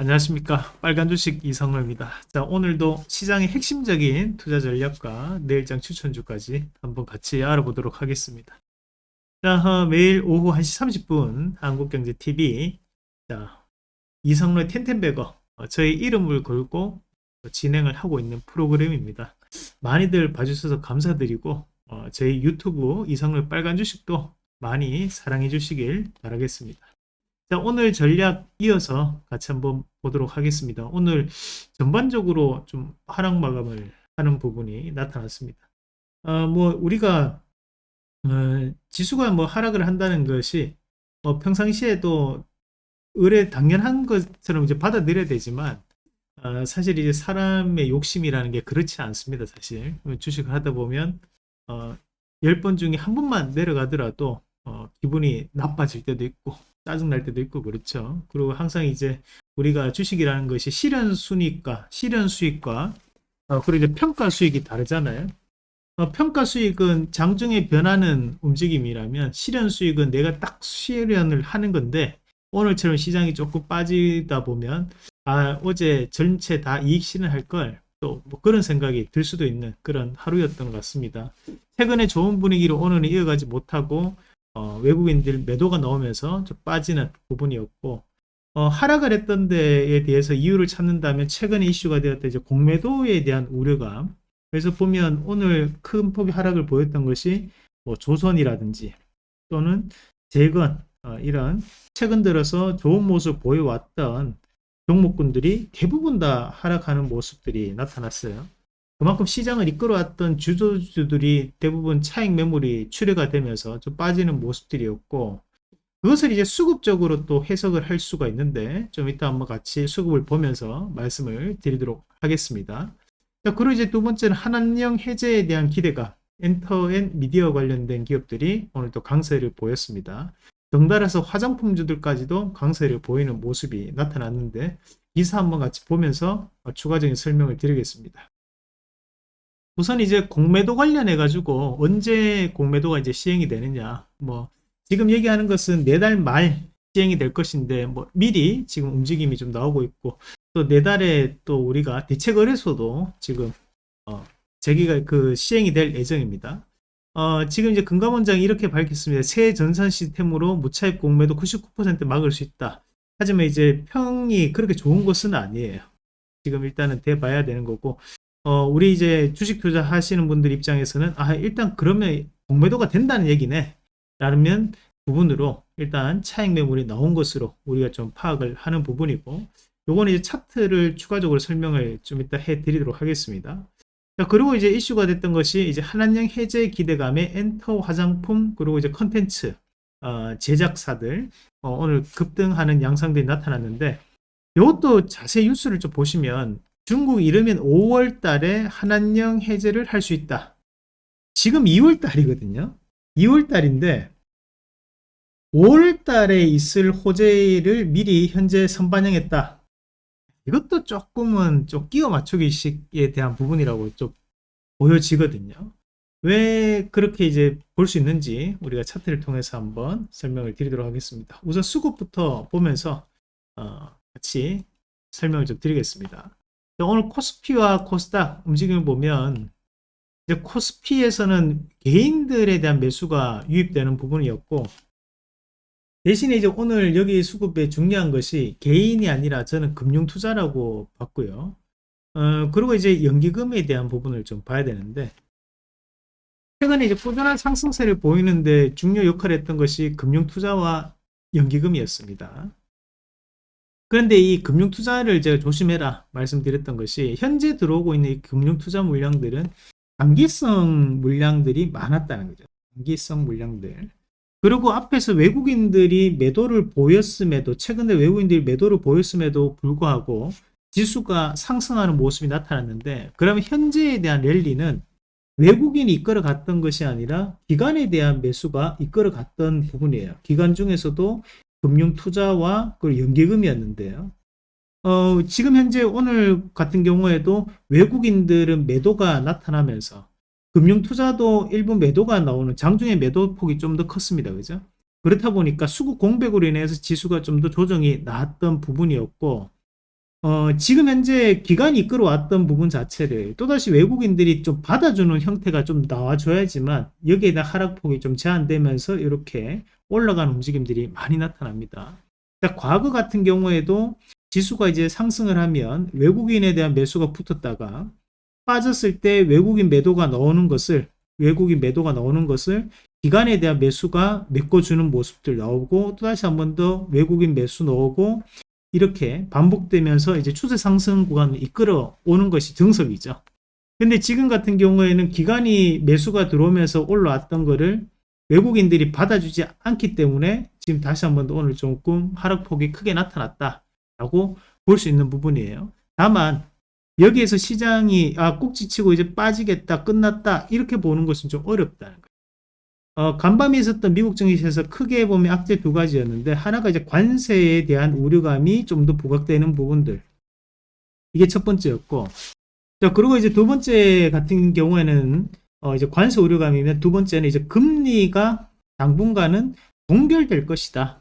안녕하십니까. 빨간 주식 이성로입니다. 자, 오늘도 시장의 핵심적인 투자 전략과 내일장 추천주까지 한번 같이 알아보도록 하겠습니다. 자, 매일 오후 1시 30분 한국경제TV, 자, 이성로의 텐텐베거, 저희 이름을 걸고 진행을 하고 있는 프로그램입니다. 많이들 봐주셔서 감사드리고, 저희 유튜브 이성로의 빨간 주식도 많이 사랑해 주시길 바라겠습니다. 자, 오늘 전략 이어서 같이 한번 보도록 하겠습니다. 오늘 전반적으로 좀 하락 마감을 하는 부분이 나타났습니다. 우리가 지수가 하락을 한다는 것이 평상시에도 의뢰 당연한 것처럼 이제 받아들여야 되지만, 사실 이제 사람의 욕심이라는 게 그렇지 않습니다. 사실 주식을 하다 보면 10번 중에 한 번만 내려가더라도 기분이 나빠질 때도 있고 짜증날 때도 있고 그렇죠. 그리고 항상 이제 우리가 주식이라는 것이 실현 순이익과 실현 수익과 그리고 이제 평가 수익이 다르잖아요. 평가 수익은 장중에 변하는 움직임이라면 실현 수익은 내가 딱 실현을 하는 건데, 오늘처럼 시장이 조금 빠지다 보면 어제 전체 다 이익 실현할 걸, 또 그런 생각이 들 수도 있는 그런 하루였던 것 같습니다. 최근에 좋은 분위기로 오늘은 이어가지 못하고 외국인들 매도가 나오면서 좀 빠지는 부분이었고, 하락을 했던 데에 대해서 이유를 찾는다면 최근에 이슈가 되었던 이제 공매도에 대한 우려감. 그래서 보면 오늘 큰 폭의 하락을 보였던 것이 조선이라든지 또는 재건, 이런 최근 들어서 좋은 모습 보여왔던 종목군들이 대부분 다 하락하는 모습들이 나타났어요. 그만큼 시장을 이끌어왔던 주도주들이 대부분 차익 매물이 출회가 되면서 좀 빠지는 모습들이었고, 그것을 이제 수급적으로 또 해석을 할 수가 있는데, 좀 이따 한번 같이 수급을 보면서 말씀을 드리도록 하겠습니다. 자, 그리고 이제 두 번째는 한한령 해제에 대한 기대감, 엔터 앤 미디어 관련된 기업들이 오늘 또 강세를 보였습니다. 덩달아서 화장품주들까지도 강세를 보이는 모습이 나타났는데, 기사 한번 같이 보면서 추가적인 설명을 드리겠습니다. 우선 이제 공매도 관련해 가지고 언제 공매도가 이제 시행이 되느냐, 지금 얘기하는 것은 내달 말 시행이 될 것인데, 미리 지금 움직임이 좀 나오고 있고, 또 내달에 또 우리가 대체거래소도 지금 재개가 시행이 될 예정입니다. 지금 이제 금감원장이 이렇게 밝혔습니다. 새 전산 시스템으로 무차입 공매도 99% 막을 수 있다. 하지만 이제 평이 그렇게 좋은 것은 아니에요. 지금 일단은 돼봐야 되는 거고, 우리 이제 주식 투자 하시는 분들 입장에서는 일단 그러면 공매도가 된다는 얘기네 라는 부분으로 일단 차익 매물이 나온 것으로 우리가 좀 파악을 하는 부분이고, 요거는 이제 차트를 추가적으로 설명을 좀 이따 해 드리도록 하겠습니다. 자, 그리고 이제 이슈가 됐던 것이 이제 한한령 해제 기대감에 엔터 화장품, 그리고 이제 컨텐츠 제작사들 오늘 급등하는 양상들이 나타났는데, 이것도 자세히 뉴스를 좀 보시면 중국 이르면 5월 달에 한한령 해제를 할 수 있다. 지금 2월 달이거든요. 2월 달인데 5월 달에 있을 호재를 미리 현재 선반영했다. 이것도 조금은 좀 끼워 맞추기식에 대한 부분이라고 좀 보여지거든요. 왜 그렇게 이제 볼 수 있는지 우리가 차트를 통해서 한번 설명을 드리도록 하겠습니다. 우선 수급부터 보면서 같이 설명을 좀 드리겠습니다. 오늘 코스피와 코스닥 움직임을 보면 이제 코스피에서는 개인들에 대한 매수가 유입되는 부분이었고, 대신에 이제 오늘 여기 수급에 중요한 것이 개인이 아니라 저는 금융투자라고 봤고요. 그리고 이제 연기금에 대한 부분을 좀 봐야 되는데, 최근에 이제 꾸준한 상승세를 보이는데 중요 역할을 했던 것이 금융투자와 연기금이었습니다. 그런데 이 금융투자를 제가 조심해라 말씀드렸던 것이, 현재 들어오고 있는 이 금융투자 물량들은 단기성 물량들이 많았다는 거죠. 단기성 물량들. 그리고 앞에서 외국인들이 매도를 보였음에도, 최근에 외국인들이 매도를 보였음에도 불구하고 지수가 상승하는 모습이 나타났는데, 그러면 현재에 대한 랠리는 외국인이 이끌어 갔던 것이 아니라 기관에 대한 매수가 이끌어 갔던 부분이에요. 기관 중에서도 금융투자와 그리고 연기금이었는데요. 지금 현재 오늘 같은 경우에도 외국인들은 매도가 나타나면서 금융투자도 일부 매도가 나오는, 장중에 매도 폭이 좀 더 컸습니다. 그죠? 그렇다 보니까 수급 공백으로 인해서 지수가 좀 더 조정이 나왔던 부분이었고, 지금 현재 기관이 이끌어왔던 부분 자체를 또다시 외국인들이 좀 받아주는 형태가 좀 나와줘야지만 여기에 대한 하락폭이 좀 제한되면서 이렇게 올라가는 움직임들이 많이 나타납니다. 자, 과거 같은 경우에도 지수가 이제 상승을 하면 외국인에 대한 매수가 붙었다가 빠졌을 때 외국인 매도가 나오는 것을 기관에 대한 매수가 메꿔주는 모습들 나오고 또다시 한 번 더 외국인 매수 나오고 이렇게 반복되면서 이제 추세 상승 구간을 이끌어 오는 것이 정석이죠. 근데 지금 같은 경우에는 기관이 매수가 들어오면서 올라왔던 거를 외국인들이 받아주지 않기 때문에 지금 다시 한번 더 오늘 조금 하락폭이 크게 나타났다라고 볼 수 있는 부분이에요. 다만 여기에서 시장이 꼭지치고 이제 빠지겠다, 끝났다 이렇게 보는 것은 좀 어렵다는 거예요. 간밤에 있었던 미국 증시에서 크게 보면 악재 두 가지였는데 하나가 이제 관세에 대한 우려감이 좀 더 부각되는 부분들, 이게 첫 번째였고, 자, 그리고 이제 두 번째 같은 경우에는 이제 관세 우려감이면 두 번째는 이제 금리가 당분간은 동결될 것이다.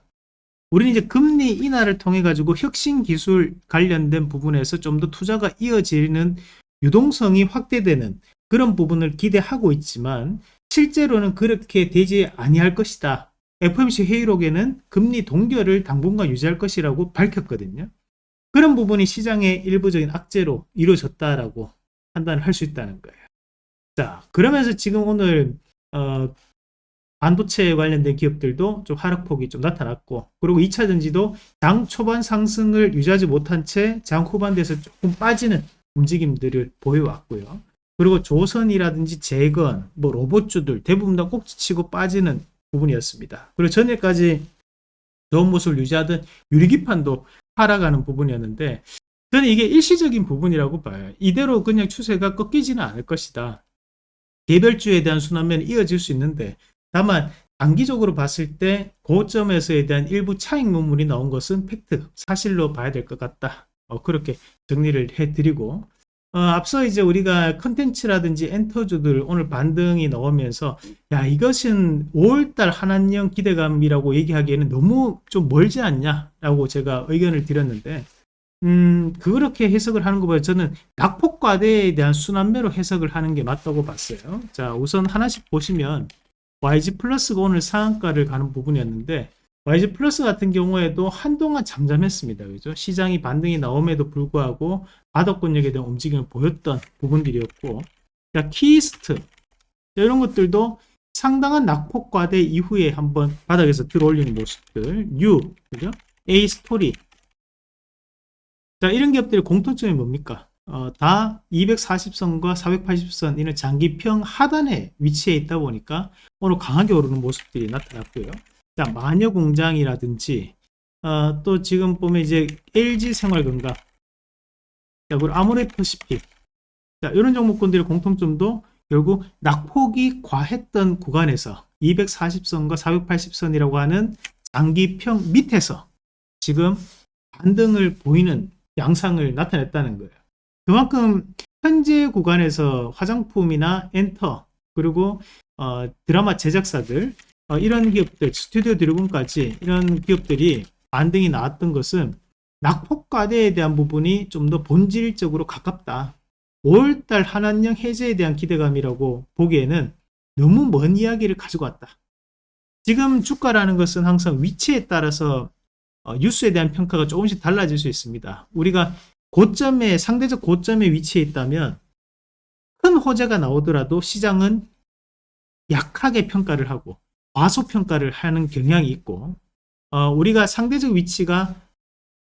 우리는 이제 금리 인하를 통해 가지고 혁신 기술 관련된 부분에서 좀 더 투자가 이어지는 유동성이 확대되는 그런 부분을 기대하고 있지만 실제로는 그렇게 되지 아니할 것이다. FOMC 회의록에는 금리 동결을 당분간 유지할 것이라고 밝혔거든요. 그런 부분이 시장의 일부적인 악재로 이루어졌다라고 판단을 할 수 있다는 거예요. 자, 그러면서 지금 오늘 반도체 관련된 기업들도 좀 하락폭이 좀 나타났고, 그리고 2차 전지도 장 초반 상승을 유지하지 못한 채 장 후반 돼서 조금 빠지는 움직임들을 보여왔고요. 그리고 조선이라든지 재건, 뭐 로봇주들 대부분 다 꼭지치고 빠지는 부분이었습니다. 그리고 전에까지 좋은 모습을 유지하던 유리기판도 하락하는 부분이었는데 저는 이게 일시적인 부분이라고 봐요. 이대로 그냥 추세가 꺾이지는 않을 것이다. 개별주에 대한 순환면이 이어질 수 있는데 다만 단기적으로 봤을 때 고점에서에 대한 일부 차익 매물이 나온 것은 팩트, 사실로 봐야 될 것 같다. 그렇게 정리를 해드리고 앞서 이제 우리가 컨텐츠라든지 엔터주들 오늘 반등이 나오면서 야, 이것은 5월달 한한령 기대감이라고 얘기하기에는 너무 좀 멀지 않냐라고 제가 의견을 드렸는데 그렇게 해석을 하는 것보다 저는 낙폭과대에 대한 순환매로 해석을 하는 게 맞다고 봤어요. 자, 우선 하나씩 보시면 YG 플러스가 오늘 상한가를 가는 부분이었는데 YG 플러스 같은 경우에도 한동안 잠잠했습니다. 그죠? 시장이 반등이 나옴에도 불구하고 바닥권역에 대한 움직임을 보였던 부분들이었고, 자, 키스트 이런 것들도 상당한 낙폭 과대 이후에 한번 바닥에서 들어올리는 모습들, 그죠? A 스토리. 자, 이런 기업들의 공통점이 뭡니까? 다 240선과 480선 이런 장기평 하단에 위치해 있다 보니까 오늘 강하게 오르는 모습들이 나타났고요. 자, 마녀공장이라든지 또 지금 보면 이제 LG생활건강, 자, 그리고 아모레퍼시픽, 자, 이런 종목군들의 공통점도 결국 낙폭이 과했던 구간에서 240선과 480선이라고 하는 장기평 밑에서 지금 반등을 보이는 양상을 나타냈다는 거예요. 그만큼 현재 구간에서 화장품이나 엔터 그리고 드라마 제작사들 이런 기업들, 스튜디오 드래곤까지 이런 기업들이 반등이 나왔던 것은 낙폭과대에 대한 부분이 좀 더 본질적으로 가깝다. 5월달 한한령 해제에 대한 기대감이라고 보기에는 너무 먼 이야기를 가지고 왔다. 지금 주가라는 것은 항상 위치에 따라서 뉴스에 대한 평가가 조금씩 달라질 수 있습니다. 우리가 상대적 고점에 위치해 있다면 큰 호재가 나오더라도 시장은 약하게 평가를 하고 과소평가를 하는 경향이 있고, 우리가 상대적 위치가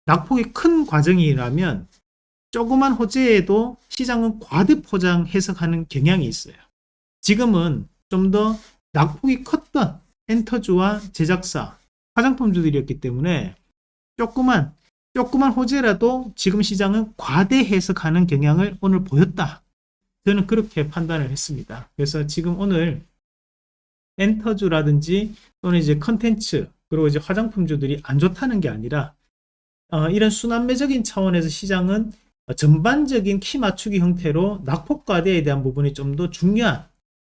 낙폭이 큰 과정이라면 조그만 호재에도 시장은 과대포장 해석하는 경향이 있어요. 지금은 좀 더 낙폭이 컸던 엔터주와 제작사, 화장품주들이었기 때문에 조그만 호재라도 지금 시장은 과대 해석하는 경향을 오늘 보였다. 저는 그렇게 판단을 했습니다. 그래서 지금 오늘 엔터주라든지 또는 이제 컨텐츠 그리고 이제 화장품주들이 안 좋다는 게 아니라 이런 순환매적인 차원에서 시장은 전반적인 키 맞추기 형태로 낙폭과대에 대한 부분이 좀 더 중요한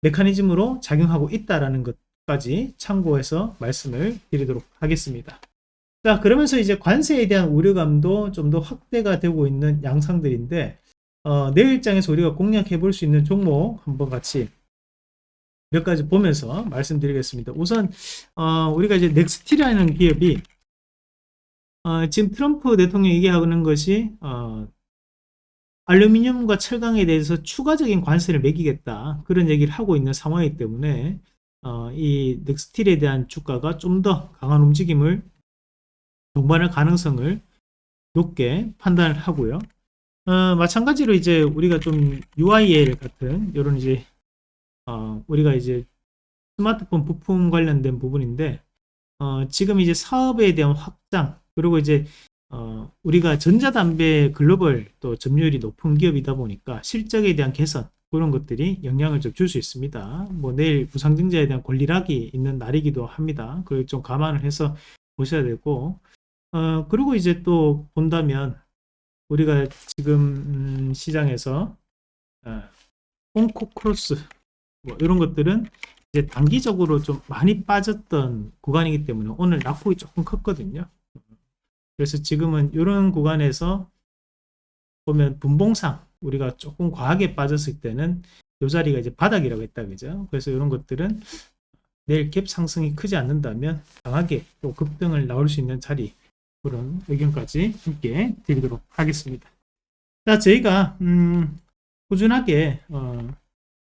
메커니즘으로 작용하고 있다라는 것까지 참고해서 말씀을 드리도록 하겠습니다. 자, 그러면서 이제 관세에 대한 우려감도 좀 더 확대가 되고 있는 양상들인데, 내일장에서 우리가 공략해 볼 수 있는 종목 한번 같이 몇 가지 보면서 말씀드리겠습니다. 우선, 우리가 이제 넥스티라는 기업이, 지금 트럼프 대통령이 얘기하는 것이, 알루미늄과 철강에 대해서 추가적인 관세를 매기겠다. 그런 얘기를 하고 있는 상황이기 때문에, 이 넥스틸에 대한 주가가 좀 더 강한 움직임을 동반할 가능성을 높게 판단을 하고요. 마찬가지로 이제 우리가 좀 UIL 같은 이런 이제 우리가 이제 스마트폰 부품 관련된 부분인데 지금 이제 사업에 대한 확장 그리고 이제 우리가 전자담배 글로벌 또 점유율이 높은 기업이다 보니까 실적에 대한 개선 그런 것들이 영향을 좀 줄 수 있습니다. 뭐 내일 부상증자에 대한 권리락이 있는 날이기도 합니다. 그걸 좀 감안을 해서 보셔야 되고 그리고 이제 또 본다면 우리가 지금 시장에서 콩코크로스 뭐 이런 것들은 이제 단기적으로 좀 많이 빠졌던 구간이기 때문에 오늘 낙폭이 조금 컸거든요. 그래서 지금은 이런 구간에서 보면 분봉상 우리가 조금 과하게 빠졌을 때는 이 자리가 이제 바닥이라고 했다 그죠? 그래서 이런 것들은 내일 갭 상승이 크지 않는다면 강하게 또 급등을 나올 수 있는 자리 그런 의견까지 함께 드리도록 하겠습니다. 자, 저희가 꾸준하게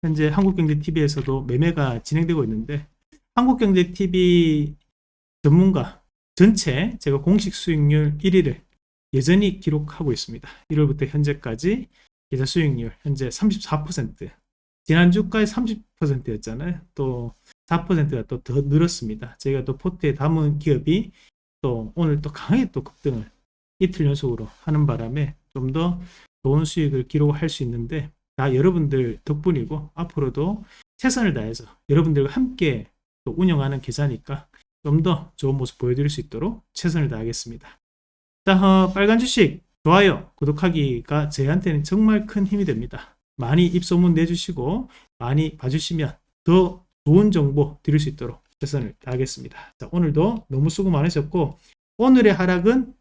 현재 한국경제TV에서도 매매가 진행되고 있는데 한국경제TV 전문가 전체 제가 공식 수익률 1위를 여전히 기록하고 있습니다. 1월부터 현재까지 계좌 수익률 현재 34%, 지난주까지 30%였잖아요. 또 4%가 또 더 늘었습니다. 저희가 또 포트에 담은 기업이 또 오늘 또 강하게 또 급등을 이틀 연속으로 하는 바람에 좀 더 좋은 수익을 기록할 수 있는데 다 여러분들 덕분이고 앞으로도 최선을 다해서 여러분들과 함께 또 운영하는 계좌니까 좀 더 좋은 모습 보여드릴 수 있도록 최선을 다하겠습니다. 자, 빨간 주식 좋아요, 구독하기가 저희한테는 정말 큰 힘이 됩니다. 많이 입소문 내주시고 많이 봐주시면 더 좋은 정보 드릴 수 있도록 최선을 다하겠습니다. 자, 오늘도 너무 수고 많으셨고 오늘의 하락은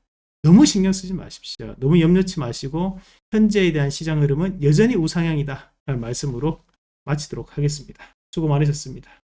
너무 신경 쓰지 마십시오. 너무 염려치 마시고 현재에 대한 시장 흐름은 여전히 우상향이다 라는 말씀으로 마치도록 하겠습니다. 수고 많으셨습니다.